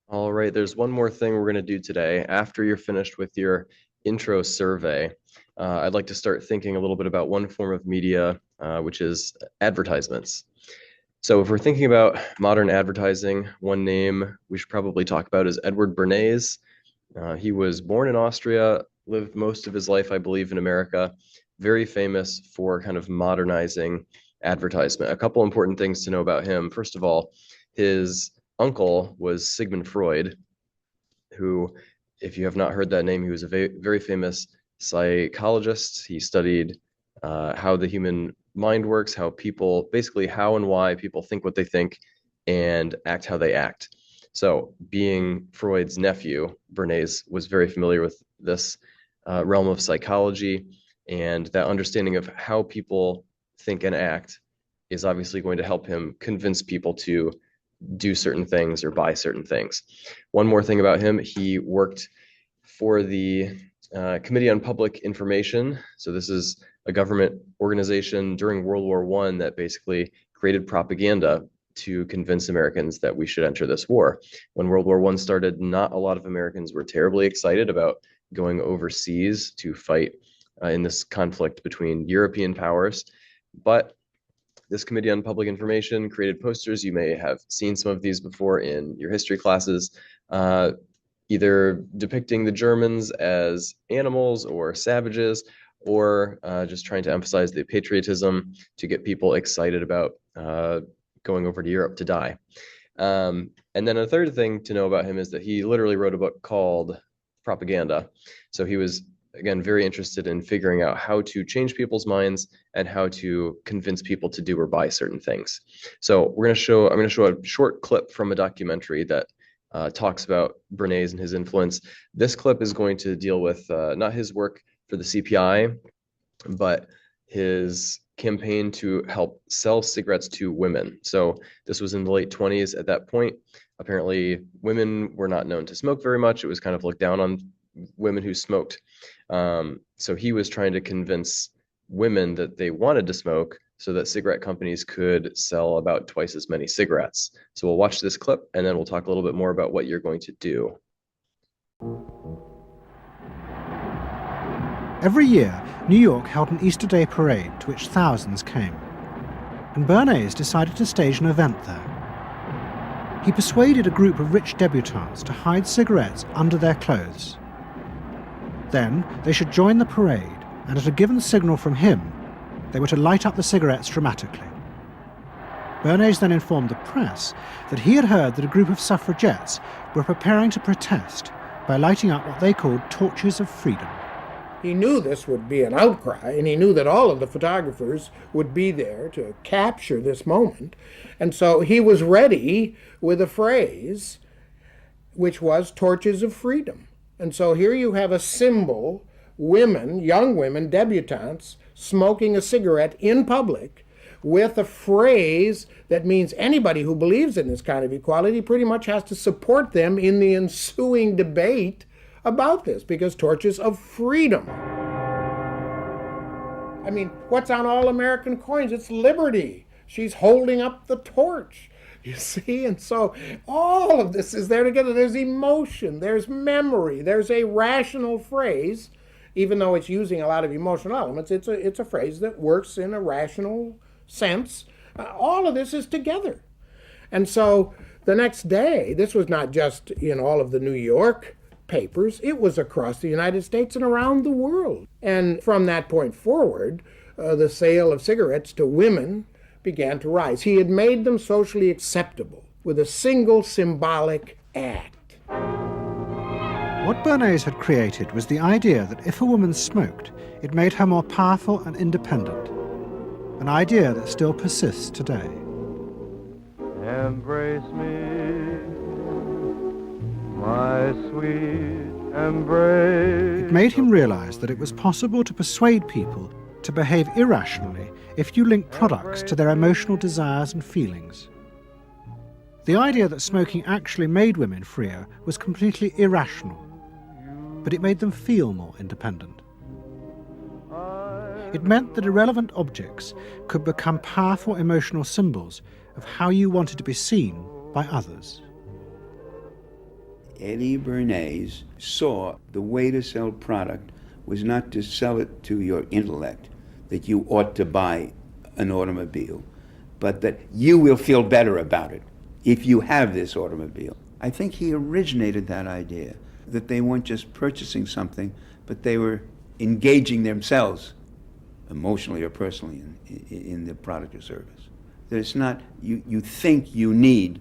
All right, there's one more thing we're going to do today. After you're finished with your intro survey, I'd like to start thinking a little bit about one form of media, which is advertisements. So if we're thinking about modern advertising, one name we should probably talk about is Edward Bernays. He was born in Austria, lived most of his life, I believe, in America, very famous for kind of modernizing advertisement. A couple important things to know about him. First of all, his uncle was Sigmund Freud, who, if you have not heard that name, he was a very famous psychologist. He studied how the human mind works, how people, basically how and why people think what they think and act how they act. So being Freud's nephew, Bernays was very familiar with this realm of psychology, and that understanding of how people think and act is obviously going to help him convince people to do certain things or buy certain things. One more thing about him, he worked for the Committee on Public Information. So this is a government organization during World War I that basically created propaganda to convince Americans that we should enter this war. When World War I started, not a lot of Americans were terribly excited about going overseas to fight in this conflict between European powers. But this Committee on Public Information created posters. You may have seen some of these before in your history classes, either depicting the Germans as animals or savages, or just trying to emphasize the patriotism to get people excited about going over to Europe to die. And then a third thing to know about him is that he literally wrote a book called Propaganda. So he was, again, very interested in figuring out how to change people's minds and how to convince people to do or buy certain things. So I'm going to show a short clip from a documentary that talks about Bernays and his influence. This clip is going to deal with not his work for the CPI, but his campaign to help sell cigarettes to women. So this was in the late 20s. At that point, apparently women were not known to smoke very much. It was kind of looked down on women who smoked. So he was trying to convince women that they wanted to smoke so that cigarette companies could sell about twice as many cigarettes. So we'll watch this clip and then we'll talk a little bit more about what you're going to do. Every year, New York held an Easter Day parade to which thousands came, and Bernays decided to stage an event there. He persuaded a group of rich debutantes to hide cigarettes under their clothes. Then they should join the parade, and at a given signal from him, they were to light up the cigarettes dramatically. Bernays then informed the press that he had heard that a group of suffragettes were preparing to protest by lighting up what they called torches of freedom. He knew this would be an outcry, and he knew that all of the photographers would be there to capture this moment. And so he was ready with a phrase, which was torches of freedom. And so here you have a symbol, women, young women, debutantes, smoking a cigarette in public with a phrase that means anybody who believes in this kind of equality pretty much has to support them in the ensuing debate about this, because torches of freedom. I mean, what's on all American coins? It's liberty. She's holding up the torch, you see? And so all of this is there together. There's emotion, there's memory, there's a rational phrase, even though it's using a lot of emotional elements. It's a phrase that works in a rational sense. All of this is together. And so the next day, this was not just in all of the New York papers, it was across the United States and around the world. And from that point forward, the sale of cigarettes to women began to rise. He had made them socially acceptable with a single symbolic act. What Bernays had created was the idea that if a woman smoked, it made her more powerful and independent, an idea that still persists today. Embrace me, my sweet embrace. It made him realize that it was possible to persuade people to behave irrationally if you link products to their emotional desires and feelings. The idea that smoking actually made women freer was completely irrational, but it made them feel more independent. It meant that irrelevant objects could become powerful emotional symbols of how you wanted to be seen by others. Eddie Bernays saw the way to sell product was not to sell it to your intellect, that you ought to buy an automobile, but that you will feel better about it if you have this automobile. I think he originated that idea, that they weren't just purchasing something, but they were engaging themselves emotionally or personally in the product or service. That it's not, you think you need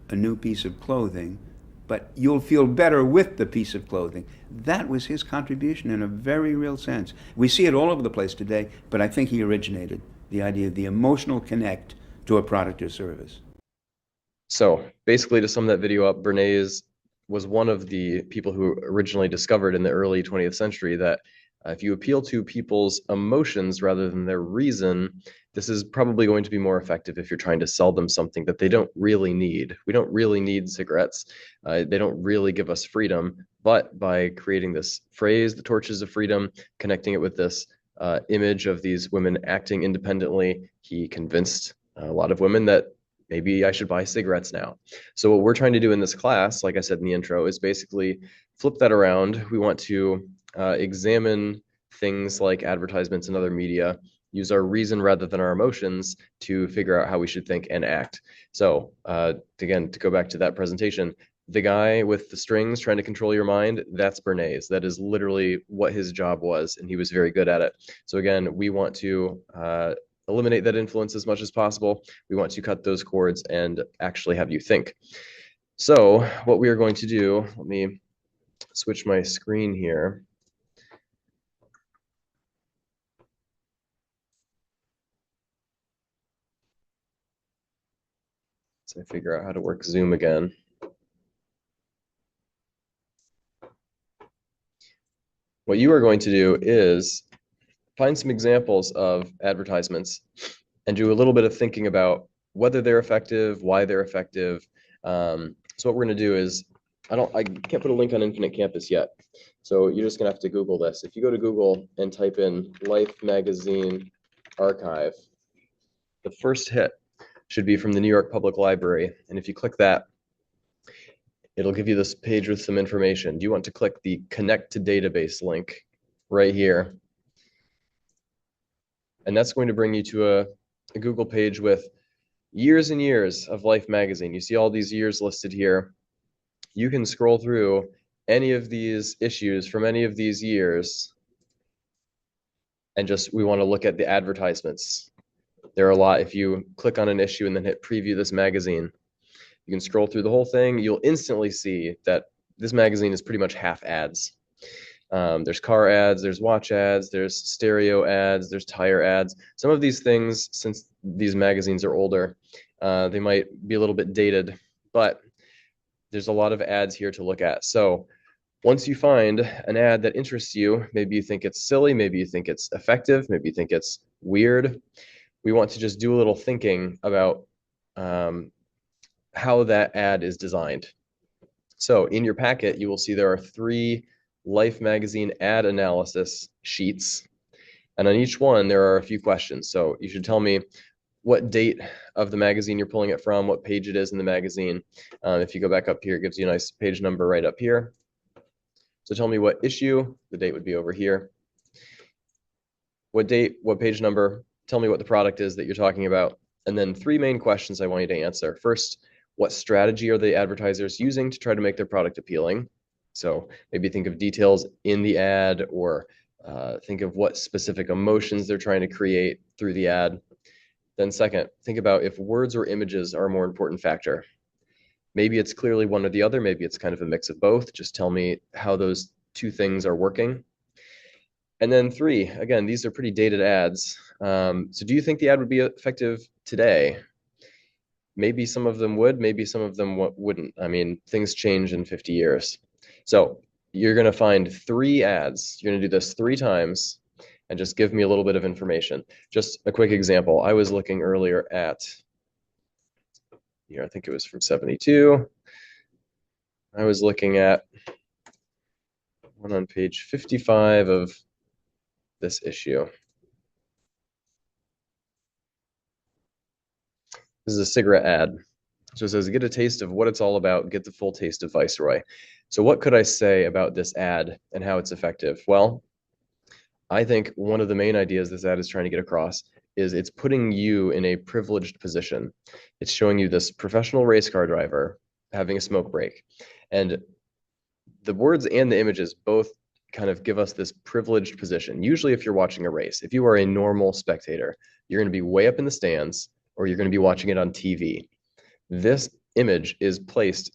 a new piece of clothing, but you'll feel better with the piece of clothing. That was his contribution in a very real sense. We see it all over the place today, but I think he originated the idea of the emotional connect to a product or service. So basically, to sum that video up, Bernays was one of the people who originally discovered in the early 20th century that if you appeal to people's emotions rather than their reason, this is probably going to be more effective if you're trying to sell them something that they don't really need. We don't really need cigarettes. They don't really give us freedom. But by creating this phrase, the torches of freedom, connecting it with this image of these women acting independently, he convinced a lot of women that maybe I should buy cigarettes now. So what we're trying to do in this class, like I said in the intro, is basically flip that around. We want to examine things like advertisements and other media, use our reason rather than our emotions to figure out how we should think and act. So again, to go back to that presentation, the guy with the strings trying to control your mind, that's Bernays. That is literally what his job was, and he was very good at it. So again, we want to eliminate that influence as much as possible. We want to cut those cords and actually have you think. So what we are going to do, let me switch my screen here. So I figure out how to work Zoom again. What you are going to do is find some examples of advertisements and do a little bit of thinking about whether they're effective, why they're effective. So what we're going to do is, I can't put a link on Infinite Campus yet. So you're just going to have to Google this. If you go to Google and type in Life Magazine Archive, the first hit should be from the New York Public Library. And if you click that, it'll give you this page with some information. Do you want to click the Connect to Database link right here? And that's going to bring you to a Google page with years and years of Life magazine. You see all these years listed here. You can scroll through any of these issues from any of these years, and we want to look at the advertisements. There are a lot. If you click on an issue and then hit preview this magazine, you can scroll through the whole thing. You'll instantly see that this magazine is pretty much half ads. There's car ads, there's watch ads, there's stereo ads, there's tire ads. Some of these things, since these magazines are older, they might be a little bit dated, but there's a lot of ads here to look at. So once you find an ad that interests you, maybe you think it's silly, maybe you think it's effective, maybe you think it's weird, we want to just do a little thinking about how that ad is designed. So in your packet, you will see there are 3 Life magazine ad analysis sheets. And on each one, there are a few questions. So you should tell me what date of the magazine you're pulling it from, what page it is in the magazine. If you go back up here, it gives you a nice page number right up here. So tell me what issue, the date would be over here. What date, what page number, tell me what the product is that you're talking about. And then 3 main questions I want you to answer. First, what strategy are the advertisers using to try to make their product appealing? So maybe think of details in the ad, or think of what specific emotions they're trying to create through the ad. Then second, think about if words or images are a more important factor. Maybe it's clearly one or the other. Maybe it's kind of a mix of both. Just tell me how those 2 things are working. And then 3, again, these are pretty dated ads. So do you think the ad would be effective today? Maybe some of them would, maybe some of them wouldn't. I mean, things change in 50 years. So you're going to find 3 ads. You're going to do this 3 times and just give me a little bit of information. Just a quick example. I was looking earlier at, here, I think it was from 72. I was looking at one on page 55 of this issue. This is a cigarette ad. So it says, get a taste of what it's all about, get the full taste of Viceroy. So what could I say about this ad and how it's effective? Well, I think one of the main ideas this ad is trying to get across is it's putting you in a privileged position. It's showing you this professional race car driver having a smoke break. And the words and the images both kind of give us this privileged position. Usually if you're watching a race, if you are a normal spectator, you're going to be way up in the stands or you're going to be watching it on TV. This image is placed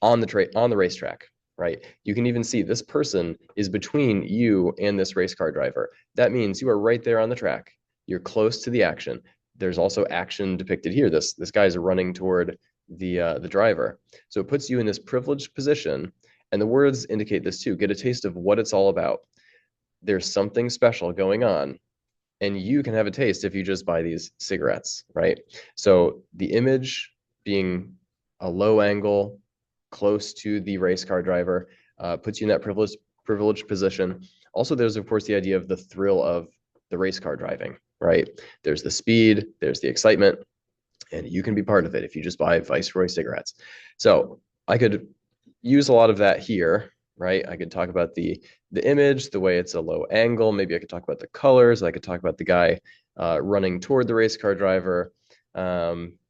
on the racetrack, right? You can even see this person is between you and this race car driver. That means you are right there on the track. You're close to the action. There's also action depicted here. This guy's running toward the driver. So it puts you in this privileged position, and the words indicate this too. Get a taste of what it's all about. There's something special going on, and you can have a taste if you just buy these cigarettes, right? So the image being a low angle, close to the race car driver, puts you in that privileged position. Also, there's of course the idea of the thrill of the race car driving, right? There's the speed, there's the excitement, and you can be part of it if you just buy Viceroy cigarettes. So I could use a lot of that here, right? I could talk about the image, the way it's a low angle. Maybe I could talk about the colors. I could talk about the guy running toward the race car driver.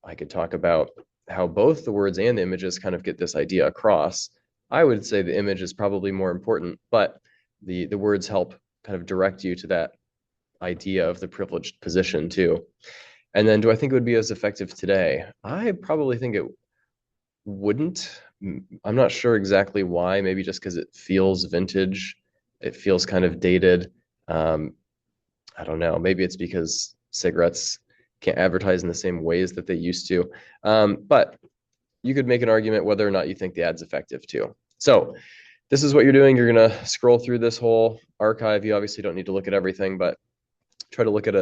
I could talk about how both the words and the images kind of get this idea across. I would say the image is probably more important, but the words help kind of direct you to that idea of the privileged position too. And then do I think it would be as effective today? I probably think it wouldn't. I'm not sure exactly why, maybe just because it feels vintage. It feels kind of dated. I don't know. Maybe it's because cigarettes can't advertise in the same ways that they used to. But you could make an argument whether or not you think the ad's effective too. So this is what you're doing. You're going to scroll through this whole archive. You obviously don't need to look at everything, but try to look at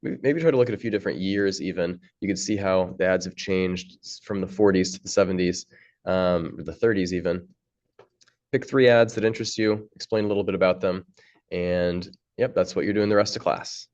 maybe try to look at a few different years even. You can see how the ads have changed from the 40s to the 70s, or the 30s even. Pick 3 ads that interest you, explain a little bit about them, and yep, that's what you're doing the rest of class.